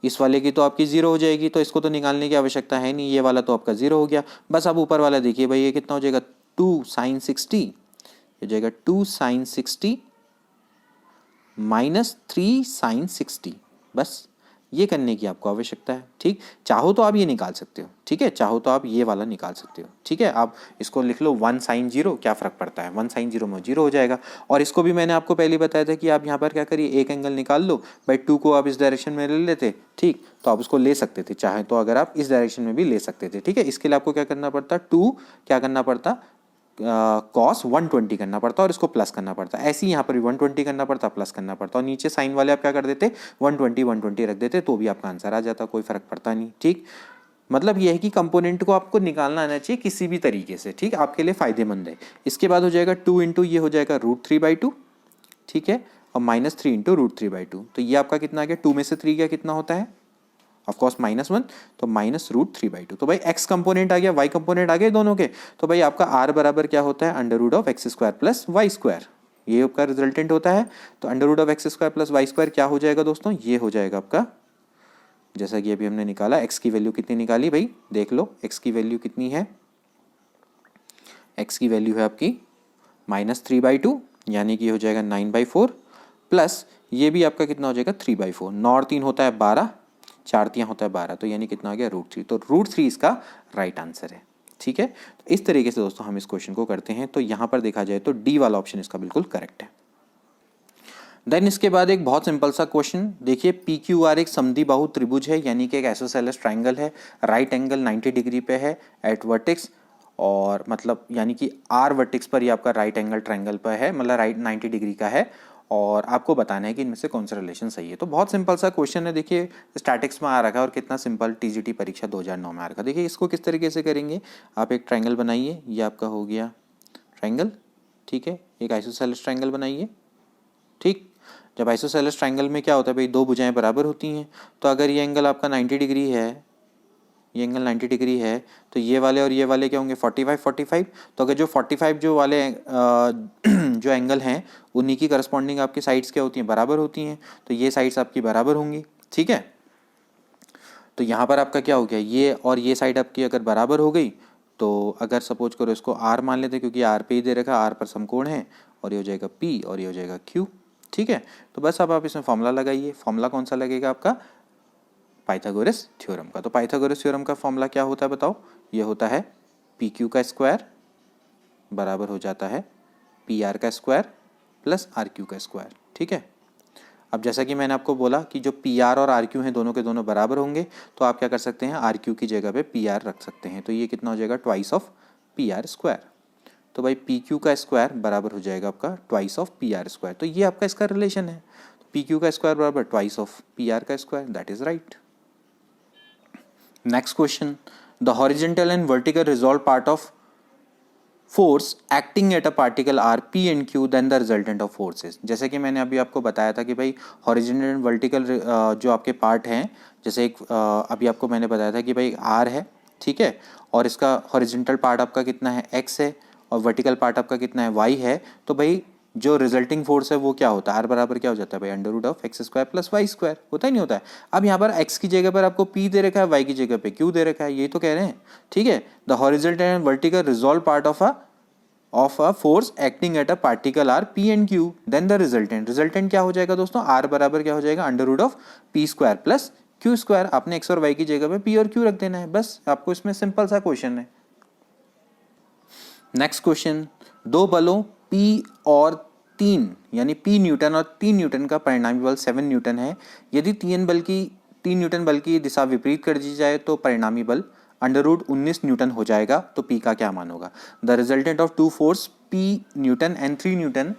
इस वाले की तो आपकी 0 हो जाएगी, तो इसको तो निकालने की आवश्यकता है नहीं, ये वाला तो आपका 0 हो गया। बस अब ऊपर वाला देखिए भाई, ये कितना हो जाएगा 2 sin 60, ये हो जाएगा 2 sin 60 -3 sin 60। बस ये करने की आपको आवश्यकता है। ठीक, चाहो तो आप ये निकाल सकते हो, ठीक है, चाहो तो आप ये वाला निकाल सकते हो। ठीक है, आप इसको लिख लो 1 sin 0, क्या फ़र्क पड़ता है, 1 sin 0 में 0 हो जाएगा। और इसको भी मैंने आपको पहले बताया था कि आप यहाँ पर क्या करिए, एक एंगल निकाल लो भाई, 2 को आप इस डायरेक्शन में ले लेते, ठीक, तो आप उसको ले सकते थे, चाहे तो अगर आप इस डायरेक्शन में भी ले सकते थे। ठीक है, इसके लिए आपको क्या करना पड़ता, 2 क्या करना पड़ता, कॉस 120 करना पड़ता और इसको प्लस करना पड़ता। ऐसे ही यहाँ पर भी 120 करना पड़ता, प्लस करना पड़ता, और नीचे साइन वाले आप क्या कर देते 120 रख देते, तो भी आपका आंसर आ जाता, कोई फर्क पड़ता नहीं। ठीक, मतलब यह है कि कंपोनेंट को आपको निकालना आना चाहिए किसी भी तरीके से। ठीक, आपके लिए फायदेमंद है। इसके बाद हो जाएगा 2 इंटू ये हो जाएगा √3/2। ठीक है, और -3 इंटू √3/2, तो ये आपका कितना आ गया, 2 में से 3 गया कितना होता है, ऑफकोर्स -1, तो -√3/2। तो भाई x कंपोनेंट आ गया, y कंपोनेंट आ गए दोनों के, तो भाई आपका r बराबर क्या होता है, √(x² + y²), ये आपका रिजल्टेंट होता है। तो √(x² + y² क्या हो जाएगा दोस्तों, ये हो जाएगा आपका, जैसा कि अभी हमने निकाला, x की वैल्यू कितनी निकाली भाई, देख लो x की वैल्यू कितनी है, x की वैल्यू है आपकी -3/2, यानी कि हो जाएगा 9/4, प्लस ये भी आपका कितना हो जाएगा 3/4, 9 और 3 होता है 12, 4 3 होता है 12, तो यानी कितना आ गया √3, तो √3 इसका राइट आंसर है। ठीक है, तो इस तरीके से दोस्तों हम इस क्वेश्चन को करते हैं। तो यहाँ पर देखा जाए तो डी वाला ऑप्शन इसका बिल्कुल करेक्ट है। देन इसके बाद एक बहुत सिंपल सा क्वेश्चन देखिए, PQR एक समद्विबाहु त्रिभुज है, यानी कि एक आइसोसेलेस ट्राइंगल है, राइट एंगल 90 डिग्री पे है एट वर्टेक्स, और मतलब यानी कि R वर्टेक्स पर ये आपका राइट एंगल ट्राइंगल पर है, मतलब राइट 90 डिग्री का है, और आपको बताना है कि इनमें से कौन सा रिलेशन सही है। तो बहुत सिंपल सा क्वेश्चन है, देखिए स्टैटिक्स में आ रखा है और कितना सिंपल, TGT परीक्षा 2009 में आ रखा है। देखिए इसको किस तरीके से करेंगे, आप एक ट्राइंगल बनाइए, ये आपका हो गया ट्राइंगल, ठीक है, एक आइसोसेलेस ट्राइंगल बनाइए। ठीक, जब आइसोसेलेस ट्राइंगल में क्या होता है भाई, दो भुजाएं बराबर होती हैं, तो अगर ये एंगल आपका 90 डिग्री है, ये एंगल 90 डिग्री है, तो ये वाले और ये वाले क्या होंगे 45। तो अगर जो 45 जो वाले जो एंगल हैं उन्हीं की करस्पॉन्डिंग आपकी साइड्स क्या होती हैं, बराबर होती हैं, तो ये साइड्स आपकी बराबर होंगी। ठीक है, तो यहाँ पर आपका क्या हो गया, ये और ये साइड आपकी अगर बराबर हो गई, तो अगर सपोज करो इसको R मान लेते, क्योंकि R पे ही दे रखा, R पर समकोण है, और ये हो जाएगा P और ये हो जाएगा Q। ठीक है, तो बस अब आप इसमें फॉर्मूला लगाइए। फॉर्मूला कौन सा लगेगा आपका, पाइथागोरस थ्योरम का। तो पाइथागोरस थ्योरम का फॉर्मूला क्या होता है बताओ, ये होता है PQ का स्क्वायर बराबर हो जाता है PR का स्क्वायर प्लस RQ का स्क्वायर। ठीक है, अब जैसा कि मैंने आपको बोला कि जो PR और RQ हैं दोनों के दोनों बराबर होंगे, तो आप क्या कर सकते हैं, RQ की जगह पे PR रख सकते हैं, तो ये कितना हो जाएगा ट्वाइस ऑफ PR²। तो भाई PQ का स्क्वायर बराबर हो जाएगा आपका ट्वाइस ऑफ PR², तो ये आपका इसका रिलेशन है, PQ का स्क्वायर बराबर ट्वाइस ऑफ PR का square, that is right. Next question, the horizontal and vertical resolve part of force acting at a particle are P and Q then the resultant of forces. जैसे कि मैंने अभी आपको बताया था कि भाई हॉरिजॉन्टल एंड वर्टिकल जो आपके पार्ट हैं, जैसे एक अभी आपको मैंने बताया था कि भाई आर है, ठीक है, और इसका हॉरिजॉन्टल पार्ट आपका कितना है, एक्स है, और वर्टिकल पार्ट आपका कितना है, वाई है। तो भाई जो रिजल्टिंग फोर्स है वो क्या होता है, आर बराबर क्या हो जाता है भाई, under root of X square plus Y square. होता ही नहीं होता है। अब यहाँ पर एक्स की जगह पर आपको पी दे रखा है, वाई की जगह पे क्यू दे रखा है, ये तो कह रहे हैं, ठीक है। The horizontal and vertical resolve part of a force acting at a particle are P and Q then the resultant क्या हो जाएगा दोस्तों, आर बराबर क्या हो जाएगा, under root of P square plus Q square. आपने एक्स और वाई की जगह पे पी और क्यू रख देना है, बस आपको इसमें सिंपल सा क्वेश्चन है। नेक्स्ट क्वेश्चन, दो बलों P और 3 यानी P न्यूटन और 3 न्यूटन का परिणामी बल 7 न्यूटन है। यदि 3 न्यूटन बल की दिशा विपरीत कर दी जाए तो परिणामी बल अंडर रूट 19 न्यूटन हो जाएगा। तो P का क्या मान होगा। The resultant of two force P newton and 3 newton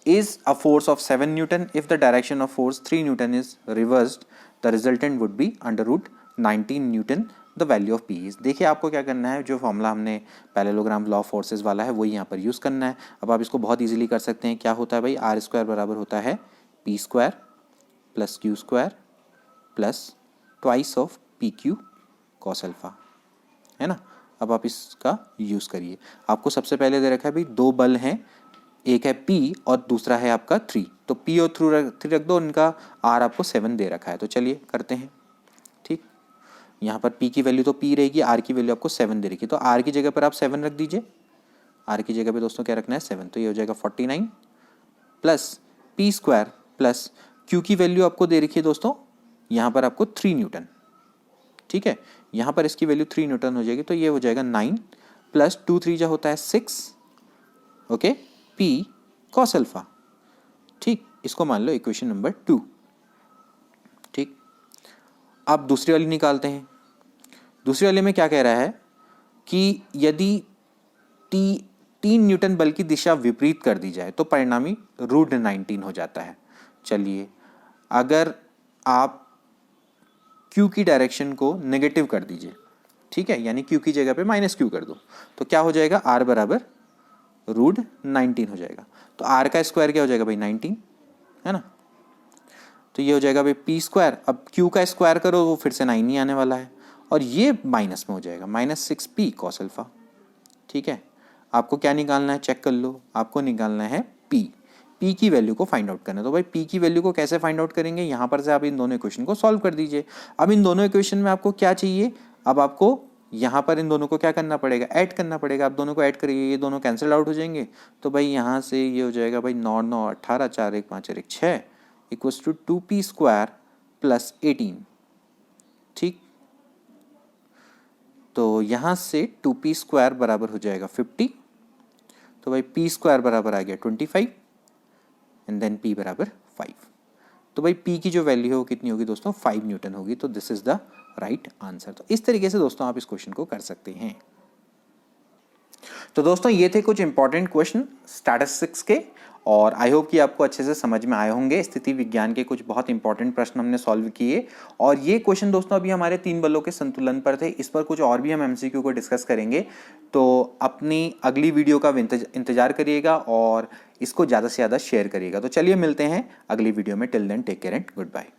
is a force of 7 Newton. If the direction of force 3 Newton is reversed, the resultant would be under root 19 Newton. The value of P is, देखिए आपको क्या करना है, जो formula हमने parallelogram law of forces वाला है वही यहाँ पर यूज़ करना है। अब आप इसको बहुत इजीली कर सकते हैं। क्या होता है भाई, आर स्क्वायर बराबर होता है P square plus Q square plus twice of P Q cos alpha, है ना। अब आप इसका यूज़ करिए। आपको सबसे पहले दे रखा है भाई दो बल हैं, एक है P और दूसरा है आपका 3। तो P और 3 रख दो, उनका R आपको 7 दे रखा है। तो चलिए करते हैं, ठीक। यहाँ पर P की वैल्यू तो P रहेगी, R की वैल्यू आपको 7 दे रखी है। तो R की जगह पर आप 7 रख दीजिए। R की जगह पे दोस्तों क्या रखना है, 7। तो ये हो जाएगा 49 plus P square plus Q की वैल्यू आपको दे रखी है दोस्तों, यहाँ पर आपको 3 न्यूटन, ठीक है। यहाँ पर इसकी वैल्यू 3 न्यूटन हो जाएगी। तो ये हो जाएगा 9 प्लस 2 3 जो होता है 6, ओके, P cos अल्फा, ठीक। इसको मान लो इक्वेशन नंबर 2, ठीक। अब दूसरी वाली निकालते हैं। दूसरी वाले में क्या कह रहा है कि यदि 3 न्यूटन बल की दिशा विपरीत कर दी जाए तो परिणामी रूट 19 हो जाता है। चलिए, अगर आप Q की डायरेक्शन को नेगेटिव कर दीजिए, ठीक है, यानी Q की जगह पे माइनस Q कर दो, तो क्या हो जाएगा, R बराबर रूट 19 हो जाएगा। तो R का स्क्वायर क्या हो जाएगा भाई, 19, है ना। तो ये हो जाएगा भाई P स्क्वायर। अब Q का स्क्वायर करो वो फिर से 9 ही आने वाला है, और ये माइनस में हो जाएगा, -6P कॉस अल्फा, ठीक है। आपको क्या निकालना है, चेक कर लो। आपको निकालना है P की वैल्यू को फाइंड आउट करना है। तो भाई P की वैल्यू को कैसे फाइंड आउट करेंगे, यहाँ पर से आप इन दोनों इक्वेशन को सॉल्व कर दीजिए। अब इन दोनों इक्वेशन में आपको क्या चाहिए, अब आपको यहाँ पर इन दोनों को क्या करना पड़ेगा, ऐड करना पड़ेगा। आप दोनों को ऐड करिए, ये दोनों कैंसिल आउट हो जाएंगे। तो भाई यहाँ से ये हो जाएगा भाई 9 9 18 4 1 5 1 6 equals to 2P square plus 18, ठीक। तो यहाँ से 2P स्क्वायर बराबर हो जाएगा 50। तो भाई P स्क्वायर बराबर आ गया 25 एंड देन P बराबर 5। तो भाई P की जो वैल्यू है वो कितनी होगी दोस्तों, 5 न्यूटन होगी। तो this is the right answer. तो इस तरीके से दोस्तों आप इस क्वेश्चन को कर सकते हैं। तो दोस्तों ये थे कुछ इंपॉर्टेंट क्वेश्चन स्टैटिस्टिक्स के, और आई होप कि आपको अच्छे से समझ में आए होंगे। स्थिति विज्ञान के कुछ बहुत इंपॉर्टेंट प्रश्न हमने सॉल्व किए, और ये क्वेश्चन दोस्तों अभी हमारे 3 बलों के संतुलन पर थे। इस पर कुछ और भी हम एमसीक्यू को डिस्कस करेंगे। तो अपनी अगली वीडियो का इंतजार करिएगा और इसको ज़्यादा से ज़्यादा शेयर करिएगा। तो चलिए मिलते हैं अगली वीडियो में। Till then take care and good bye.